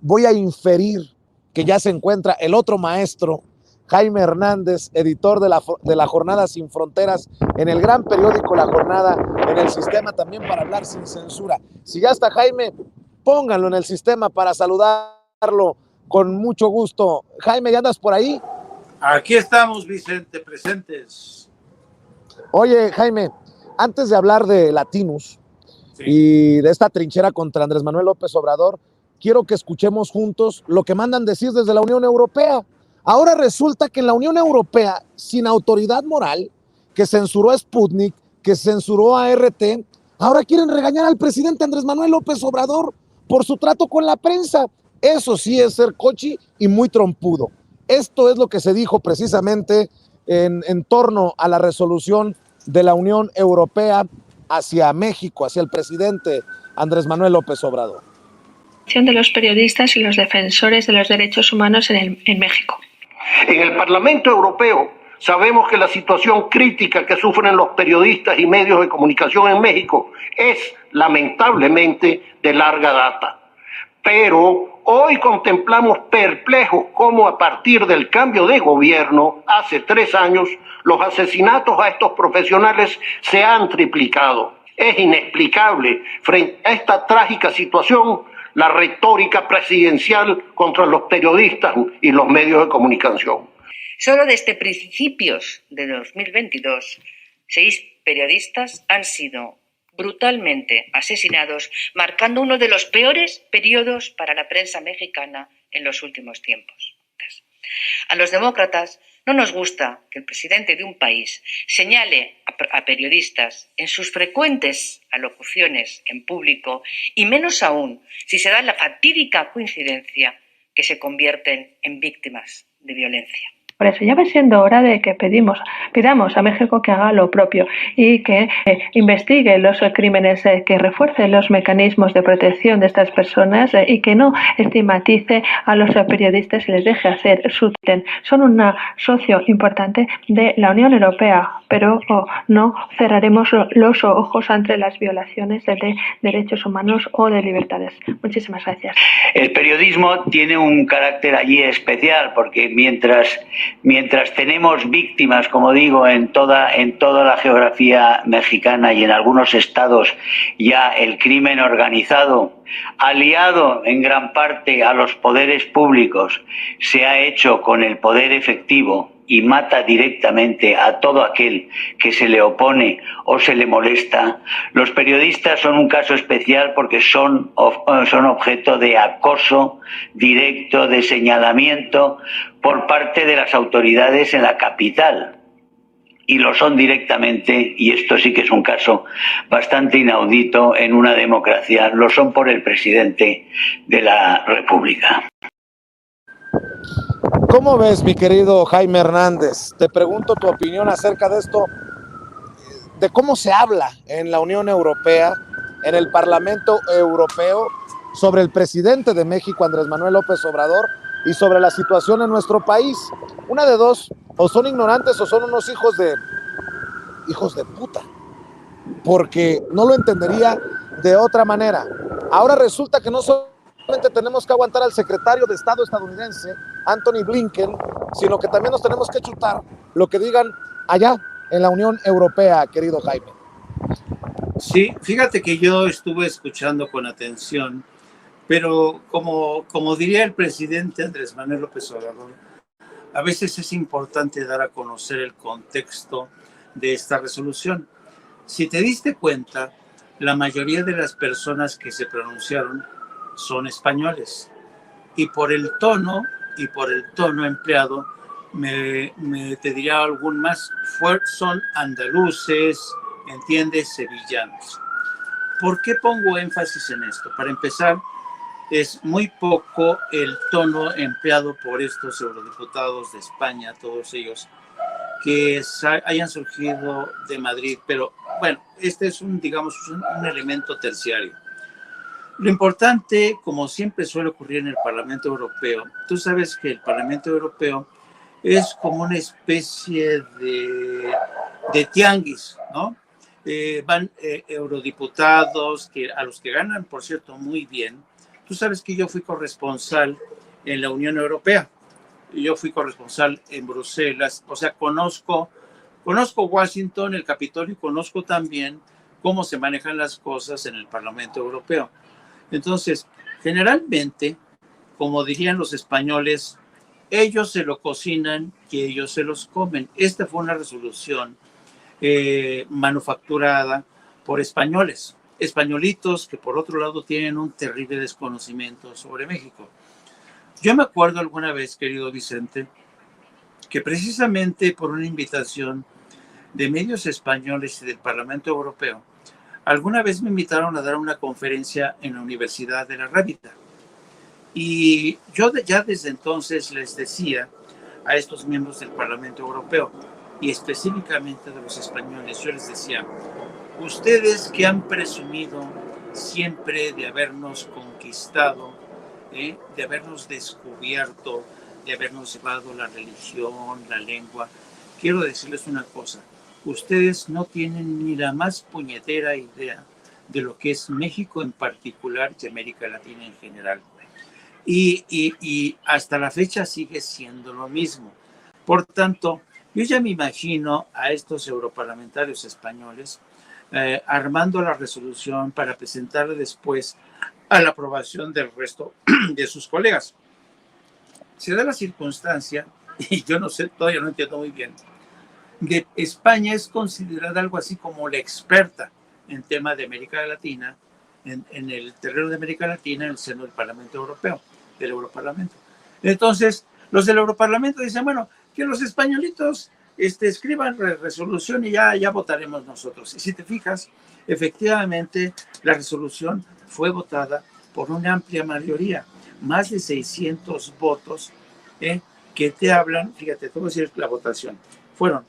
voy a inferir que ya se encuentra el otro maestro, Jaime Hernández, editor de la Jornada Sin Fronteras, en el gran periódico La Jornada, en el sistema también para hablar sin censura. Si ya está Jaime, pónganlo en el sistema para saludarlo con mucho gusto. Jaime, ¿ya andas por ahí? Aquí estamos, Vicente, presentes. Oye, Jaime, antes de hablar de Latinus y de esta trinchera contra Andrés Manuel López Obrador, quiero que escuchemos juntos lo que mandan decir desde la Unión Europea. Ahora resulta que en la Unión Europea, sin autoridad moral, que censuró a Sputnik, que censuró a RT, ahora quieren regañar al presidente Andrés Manuel López Obrador por su trato con la prensa. Eso sí es ser cochi y muy trompudo. Esto es lo que se dijo precisamente en torno a la resolución de la Unión Europea hacia México, hacia el presidente Andrés Manuel López Obrador. De los periodistas y los defensores de los derechos humanos en México. En el Parlamento Europeo sabemos que la situación crítica que sufren los periodistas y medios de comunicación en México es lamentablemente de larga data. Pero hoy contemplamos perplejos cómo a partir del cambio de gobierno hace 3 años los asesinatos a estos profesionales se han triplicado. Es inexplicable frente a esta trágica situación la retórica presidencial contra los periodistas y los medios de comunicación. Solo desde principios de 2022, 6 periodistas han sido brutalmente asesinados, marcando uno de los peores periodos para la prensa mexicana en los últimos tiempos. A los demócratas no nos gusta que el presidente de un país señale a periodistas en sus frecuentes alocuciones en público y menos aún si se da la fatídica coincidencia que se convierten en víctimas de violencia. Por eso ya va siendo hora de que pidamos a México que haga lo propio y que investigue los crímenes, que refuerce los mecanismos de protección de estas personas y que no estigmatice a los periodistas y les deje hacer su trabajo. Son un socio importante de la Unión Europea, pero no cerraremos los ojos ante las violaciones de derechos humanos o de libertades. Muchísimas gracias. El periodismo tiene un carácter allí especial porque mientras tenemos víctimas, como digo, en toda la geografía mexicana y en algunos estados ya el crimen organizado, aliado en gran parte a los poderes públicos, se ha hecho con el poder efectivo y mata directamente a todo aquel que se le opone o se le molesta. Los periodistas son un caso especial porque son objeto de acoso directo, de señalamiento por parte de las autoridades en la capital. Y lo son directamente, y esto sí que es un caso bastante inaudito en una democracia, lo son por el presidente de la República. ¿Cómo ves, mi querido Jaime Hernández? Te pregunto tu opinión acerca de esto, de cómo se habla en la Unión Europea, en el Parlamento Europeo, sobre el presidente de México, Andrés Manuel López Obrador, y sobre la situación en nuestro país. Una de dos, o son ignorantes o son unos hijos de puta, porque no lo entendería de otra manera. Ahora resulta que no solamente tenemos que aguantar al secretario de Estado estadounidense, Anthony Blinken, sino que también nos tenemos que chutar lo que digan allá en la Unión Europea, querido Jaime. Sí, fíjate que yo estuve escuchando con atención, pero como diría el presidente Andrés Manuel López Obrador, a veces es importante dar a conocer el contexto de esta resolución. Si te diste cuenta, la mayoría de las personas que se pronunciaron son españoles, y por el tono empleado, te diría algún más, son andaluces, ¿entiendes? Sevillanos. ¿Por qué pongo énfasis en esto? Para empezar, es muy poco el tono empleado por estos eurodiputados de España, todos ellos, que hayan surgido de Madrid, pero bueno, este es un elemento terciario. Lo importante, como siempre suele ocurrir en el Parlamento Europeo, tú sabes que el Parlamento Europeo es como una especie de tianguis, ¿no? Van eurodiputados a los que ganan, por cierto, muy bien, Tú sabes que yo fui corresponsal en la Unión Europea. Yo fui corresponsal en Bruselas, o sea, conozco Washington, el Capitolio, y conozco también cómo se manejan las cosas en el Parlamento Europeo. Entonces, generalmente, como dirían los españoles, ellos se lo cocinan y ellos se los comen. Esta fue una resolución manufacturada por españoles, españolitos que por otro lado tienen un terrible desconocimiento sobre México. Yo me acuerdo alguna vez, querido Vicente, que precisamente por una invitación de medios españoles y del Parlamento Europeo, alguna vez me invitaron a dar una conferencia en la Universidad de la Rábida. Y yo ya desde entonces les decía a estos miembros del Parlamento Europeo, y específicamente de los españoles, yo les decía, ustedes que han presumido siempre de habernos conquistado, de habernos descubierto, de habernos llevado la religión, la lengua, quiero decirles una cosa, ustedes no tienen ni la más puñetera idea de lo que es México en particular y América Latina en general. Y hasta la fecha sigue siendo lo mismo. Por tanto, yo ya me imagino a estos europarlamentarios españoles armando la resolución para presentarla después a la aprobación del resto de sus colegas. Se da la circunstancia, y yo no sé, todavía no entiendo muy bien, que España es considerada algo así como la experta en tema de América Latina, en el terreno de América Latina, en el seno del Parlamento Europeo, del Europarlamento. Entonces, los del Europarlamento dicen, bueno, que los españolitos escriban resolución y ya votaremos nosotros. Y si te fijas, efectivamente, la resolución fue votada por una amplia mayoría, más de 600 votos, que te hablan, fíjate, te voy a decir la votación, fueron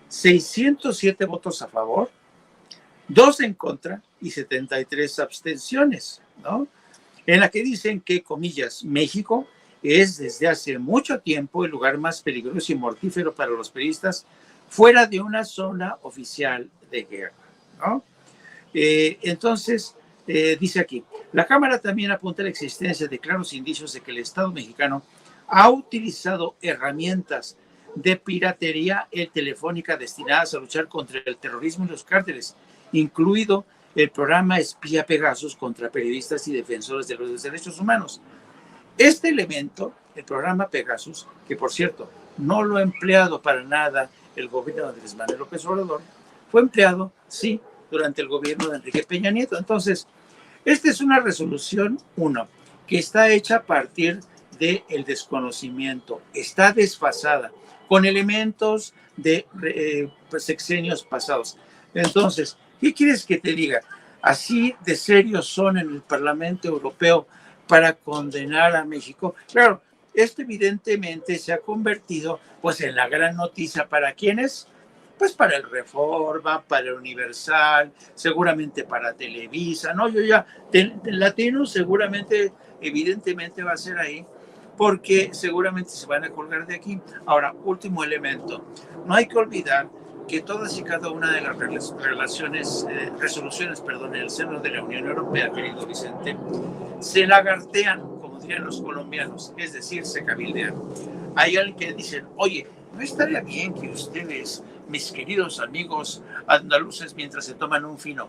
607 votos a favor, 2 en contra y 73 abstenciones, ¿no? En la que dicen que, comillas, México es desde hace mucho tiempo el lugar más peligroso y mortífero para los periodistas fuera de una zona oficial de guerra, ¿no? Entonces, dice aquí, la Cámara también apunta a la existencia de claros indicios de que el Estado mexicano ha utilizado herramientas de piratería telefónica destinadas a luchar contra el terrorismo y los cárteles, incluido el programa espía Pegasus contra periodistas y defensores de los derechos humanos. Este elemento, el programa Pegasus, que por cierto no lo ha empleado para nada el gobierno de Andrés Manuel López Obrador, fue empleado, sí, durante el gobierno de Enrique Peña Nieto. Entonces, esta es una resolución, que está hecha a partir del desconocimiento, está desfasada, con elementos de sexenios pasados. Entonces, ¿qué quieres que te diga? Así de serios son en el Parlamento Europeo para condenar a México. Claro, esto evidentemente se ha convertido pues en la gran noticia para ¿quiénes? Pues para el Reforma, para el Universal, seguramente para Televisa, ¿no? Yo ya, Latino seguramente, evidentemente va a ser ahí, porque seguramente se van a colgar de aquí. Ahora, último elemento, no hay que olvidar que todas y cada una de las resoluciones, en el seno de la Unión Europea, querido Vicente, se lagartean, como dirían los colombianos, es decir, se cabildean. Hay alguien que dicen, oye, ¿no estaría bien que ustedes, mis queridos amigos andaluces, mientras se toman un fino,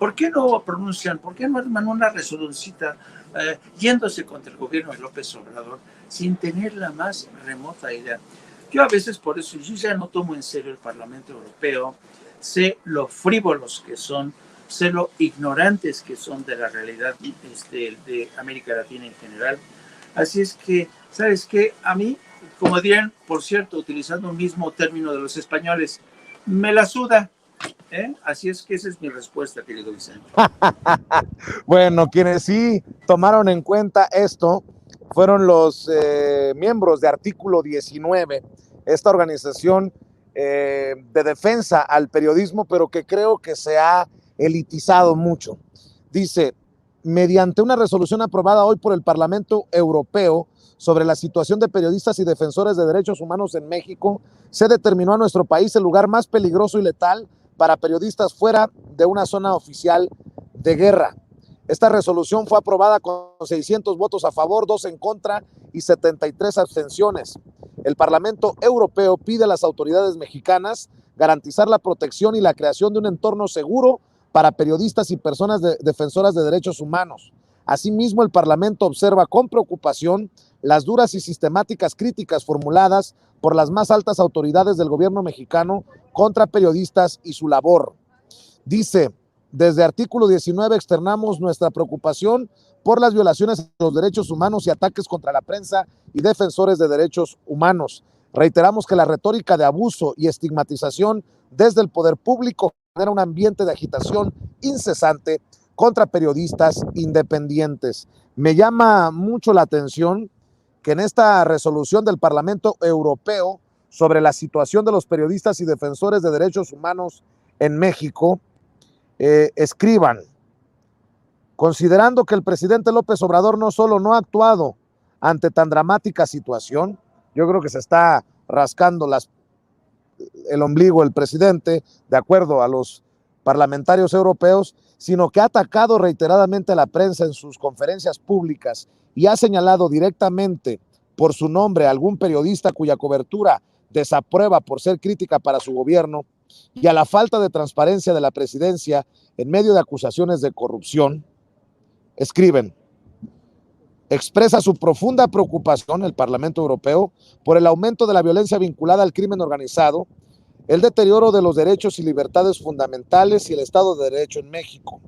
¿por qué no pronuncian, por qué no arman una resolucita yéndose contra el gobierno de López Obrador sin tener la más remota idea? Yo a veces por eso yo ya no tomo en serio el Parlamento Europeo, sé lo frívolos que son, sé lo ignorantes que son de la realidad de América Latina en general. Así es que, ¿sabes qué? A mí, como dirían, por cierto, utilizando un mismo término de los españoles, me la suda. Así es que esa es mi respuesta, querido Vicente. Bueno, quienes sí tomaron en cuenta esto fueron los miembros de Artículo 19, esta organización de defensa al periodismo, pero que creo que se ha elitizado mucho. Dice, mediante una resolución aprobada hoy por el Parlamento Europeo sobre la situación de periodistas y defensores de derechos humanos en México, se determinó a nuestro país el lugar más peligroso y letal para periodistas fuera de una zona oficial de guerra. Esta resolución fue aprobada con 600 votos a favor, 2 en contra y 73 abstenciones. El Parlamento Europeo pide a las autoridades mexicanas garantizar la protección y la creación de un entorno seguro para periodistas y personas defensoras de derechos humanos. Asimismo, el Parlamento observa con preocupación las duras y sistemáticas críticas formuladas por las más altas autoridades del gobierno mexicano contra periodistas y su labor. Dice, desde artículo 19 externamos nuestra preocupación por las violaciones a los derechos humanos y ataques contra la prensa y defensores de derechos humanos. Reiteramos que la retórica de abuso y estigmatización desde el poder público genera un ambiente de agitación incesante contra periodistas independientes. Me llama mucho la atención que en esta resolución del Parlamento Europeo sobre la situación de los periodistas y defensores de derechos humanos en México, escriban, considerando que el presidente López Obrador no solo no ha actuado ante tan dramática situación, yo creo que se está rascando el ombligo el presidente, de acuerdo a los parlamentarios europeos, sino que ha atacado reiteradamente a la prensa en sus conferencias públicas y ha señalado directamente por su nombre a algún periodista cuya cobertura desaprueba por ser crítica para su gobierno, y a la falta de transparencia de la presidencia en medio de acusaciones de corrupción. Escriben, expresa su profunda preocupación el Parlamento Europeo por el aumento de la violencia vinculada al crimen organizado, el deterioro de los derechos y libertades fundamentales y el Estado de Derecho en México.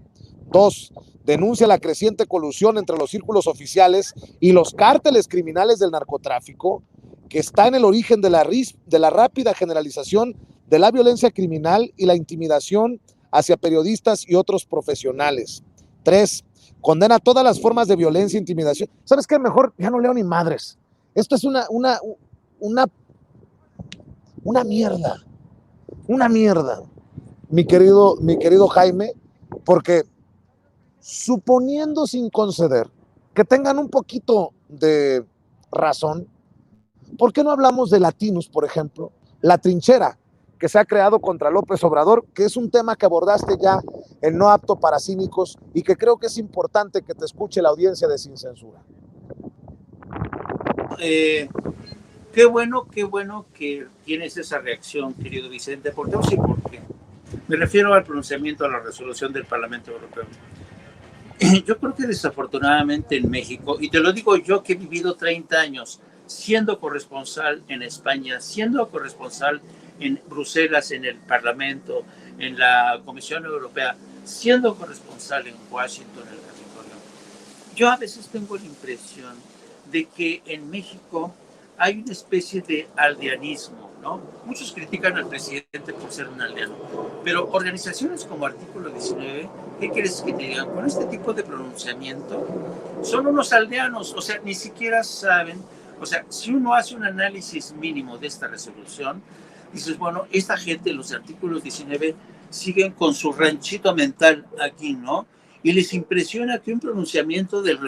2. Denuncia la creciente colusión entre los círculos oficiales y los cárteles criminales del narcotráfico, que está en el origen de la rápida generalización de la violencia criminal y la intimidación hacia periodistas y otros profesionales. 3. Condena todas las formas de violencia e intimidación. ¿Sabes qué? Mejor ya no leo ni madres. Esto es una mierda. Una mierda, mi querido Jaime, porque suponiendo sin conceder que tengan un poquito de razón, ¿por qué no hablamos de Latinos, por ejemplo? La trinchera que se ha creado contra López Obrador, que es un tema que abordaste ya en No Apto para Cínicos y que creo que es importante que te escuche la audiencia de Sin Censura. Qué bueno que tienes esa reacción, querido Vicente, porque sí, porque me refiero al pronunciamiento de la resolución del Parlamento Europeo. Yo creo que desafortunadamente en México, y te lo digo yo que he vivido 30 años siendo corresponsal en España, siendo corresponsal en Bruselas, en el Parlamento, en la Comisión Europea, siendo corresponsal en Washington, en el Capitolio, yo a veces tengo la impresión de que en México hay una especie de aldeanismo, ¿no? Muchos critican al presidente por ser un aldeano, pero organizaciones como Artículo 19, ¿qué quieres que te digan? Con este tipo de pronunciamiento, son unos aldeanos, o sea, ni siquiera saben, o sea, si uno hace un análisis mínimo de esta resolución, dices, bueno, esta gente, los artículos 19, siguen con su ranchito mental aquí, ¿no? Y les impresiona que un pronunciamiento del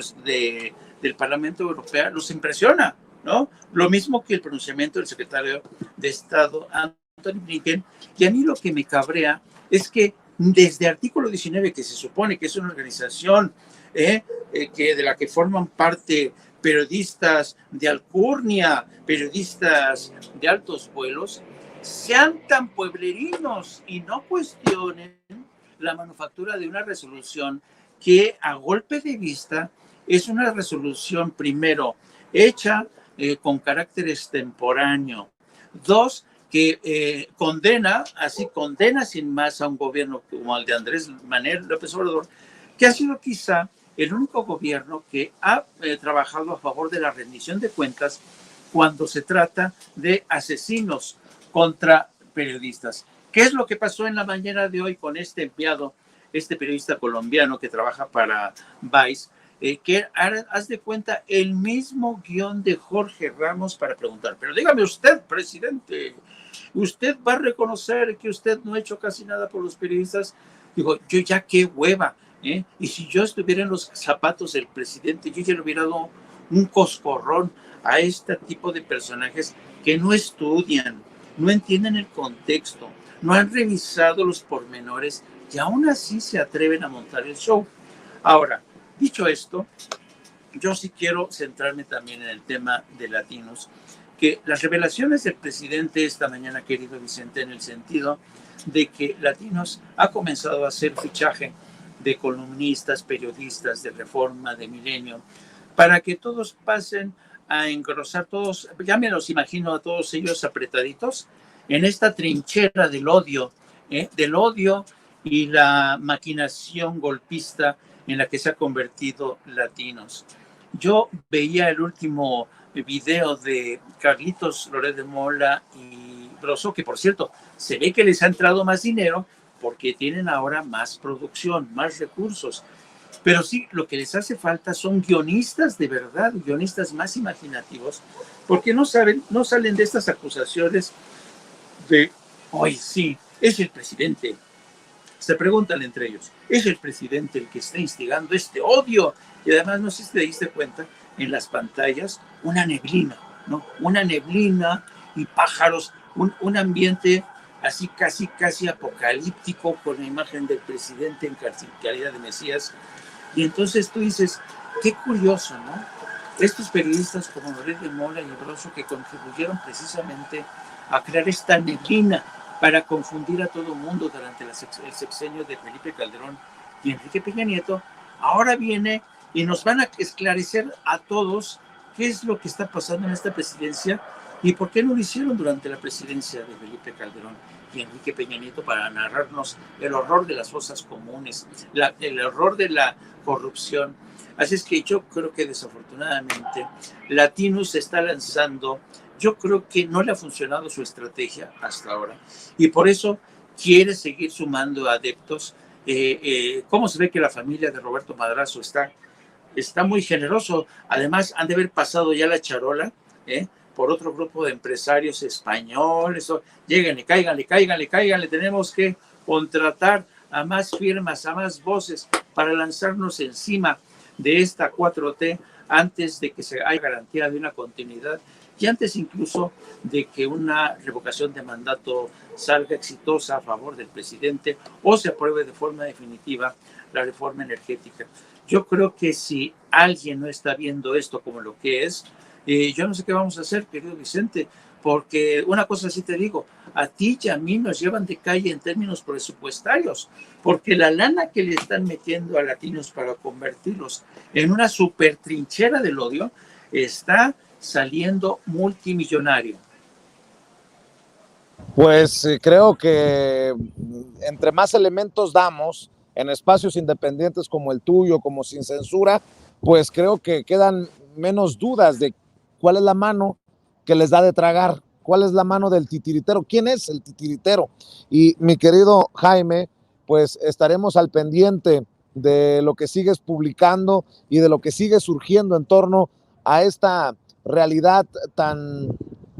Parlamento Europeo los impresiona, ¿no? Lo mismo que el pronunciamiento del secretario de Estado, Antony Blinken, y a mí lo que me cabrea es que desde artículo 19, que se supone que es una organización de la que forman parte periodistas de alcurnia, periodistas de altos vuelos, sean tan pueblerinos y no cuestionen la manufactura de una resolución que a golpe de vista es una resolución, primero, hecha con carácter extemporáneo. 2, que condena sin más a un gobierno como el de Andrés Manuel López Obrador, que ha sido quizá el único gobierno que ha trabajado a favor de la rendición de cuentas cuando se trata de asesinos contra periodistas. ¿Qué es lo que pasó en la mañana de hoy con este enviado, este periodista colombiano que trabaja para Vice, que haz de cuenta el mismo guión de Jorge Ramos para preguntar, pero dígame usted, presidente, ¿usted va a reconocer que usted no ha hecho casi nada por los periodistas? Digo, yo ya qué hueva, y si yo estuviera en los zapatos del presidente, yo ya le hubiera dado un coscorrón a este tipo de personajes que no estudian, no entienden el contexto, no han revisado los pormenores y aún así se atreven a montar el show. Ahora, dicho esto, yo sí quiero centrarme también en el tema de latinos, que las revelaciones del presidente esta mañana, querido Vicente, en el sentido de que Latinos ha comenzado a hacer fichaje de columnistas, periodistas de Reforma, de Milenio, para que todos pasen a engrosar, todos, ya me los imagino a todos ellos apretaditos en esta trinchera del odio y la maquinación golpista en la que se ha convertido Latinos. Yo veía el último video de Carlitos Loret de Mola y Broso, que por cierto, se ve que les ha entrado más dinero porque tienen ahora más producción, más recursos. Pero sí, lo que les hace falta son guionistas de verdad, guionistas más imaginativos, porque no salen de estas acusaciones de, hoy sí, es el presidente. Se preguntan entre ellos, ¿es el presidente el que está instigando este odio? Y además, no sé si te diste cuenta, en las pantallas, una neblina, ¿no? Una neblina y pájaros, un ambiente así casi apocalíptico con la imagen del presidente en calidad de Mesías. Y entonces tú dices, qué curioso, ¿no? Estos periodistas como Loret de Mola y Broso que contribuyeron precisamente a crear esta neblina para confundir a todo el mundo durante el sexenio de Felipe Calderón y Enrique Peña Nieto, ahora viene y nos van a esclarecer a todos qué es lo que está pasando en esta presidencia y por qué no lo hicieron durante la presidencia de Felipe Calderón y Enrique Peña Nieto para narrarnos el horror de las fosas comunes, el horror de la corrupción. Así es que yo creo que desafortunadamente Latinos se está lanzando. Yo creo que no le ha funcionado su estrategia hasta ahora y por eso quiere seguir sumando adeptos. ¿Cómo se ve que la familia de Roberto Madrazo está muy generoso? Además, han de haber pasado ya la charola por otro grupo de empresarios españoles. Lléguenle, cáiganle, tenemos que contratar a más firmas, a más voces para lanzarnos encima de esta 4T antes de que se haya garantía de una continuidad y antes incluso de que una revocación de mandato salga exitosa a favor del presidente o se apruebe de forma definitiva la reforma energética. Yo creo que si alguien no está viendo esto como lo que es, yo no sé qué vamos a hacer, querido Vicente, porque una cosa sí te digo, a ti y a mí nos llevan de calle en términos presupuestarios, porque la lana que le están metiendo a Latinos para convertirlos en una super trinchera del odio está saliendo multimillonario. Pues creo que entre más elementos damos en espacios independientes como el tuyo, como Sin Censura, pues creo que quedan menos dudas de cuál es la mano que les da de tragar, cuál es la mano del titiritero, quién es el titiritero. Y mi querido Jaime, pues estaremos al pendiente de lo que sigues publicando y de lo que sigue surgiendo en torno a esta realidad tan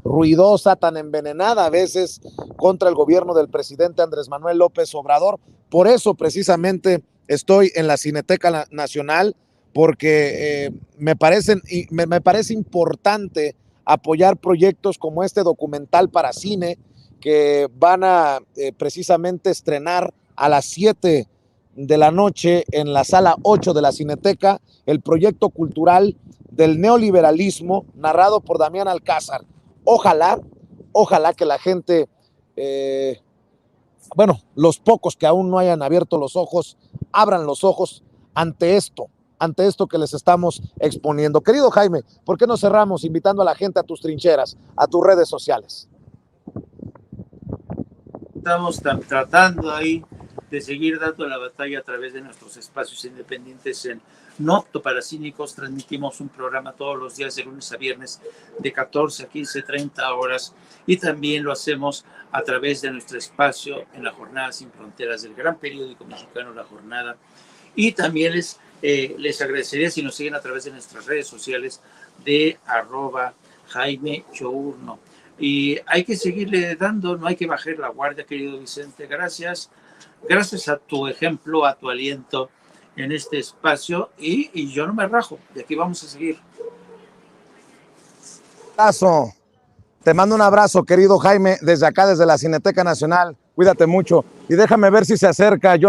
ruidosa, tan envenenada a veces contra el gobierno del presidente Andrés Manuel López Obrador. Por eso precisamente estoy en la Cineteca Nacional, porque me parece importante apoyar proyectos como este documental para cine que van a precisamente estrenar a las 7 de la noche en la sala 8 de la Cineteca, el proyecto cultural del neoliberalismo narrado por Damián Alcázar. Ojalá que la gente, los pocos que aún no hayan abierto los ojos, abran los ojos ante esto que les estamos exponiendo. Querido Jaime, ¿por qué no cerramos invitando a la gente a tus trincheras, a tus redes sociales? Estamos tratando ahí de seguir dando la batalla a través de nuestros espacios independientes en No Apto para Cínicos. Transmitimos un programa todos los días de lunes a viernes de 14 a 15, 30 horas y también lo hacemos a través de nuestro espacio en la Jornada Sin Fronteras del gran periódico mexicano La Jornada. Y también les agradecería si nos siguen a través de nuestras redes sociales de @Jaime Chourno. Y hay que seguirle dando, no hay que bajar la guardia, querido Vicente. Gracias a tu ejemplo, a tu aliento en este espacio y yo no me rajo, de aquí vamos a seguir. Abrazo. Te mando un abrazo, querido Jaime, desde acá, desde la Cineteca Nacional. Cuídate mucho y déjame ver si se acerca yo.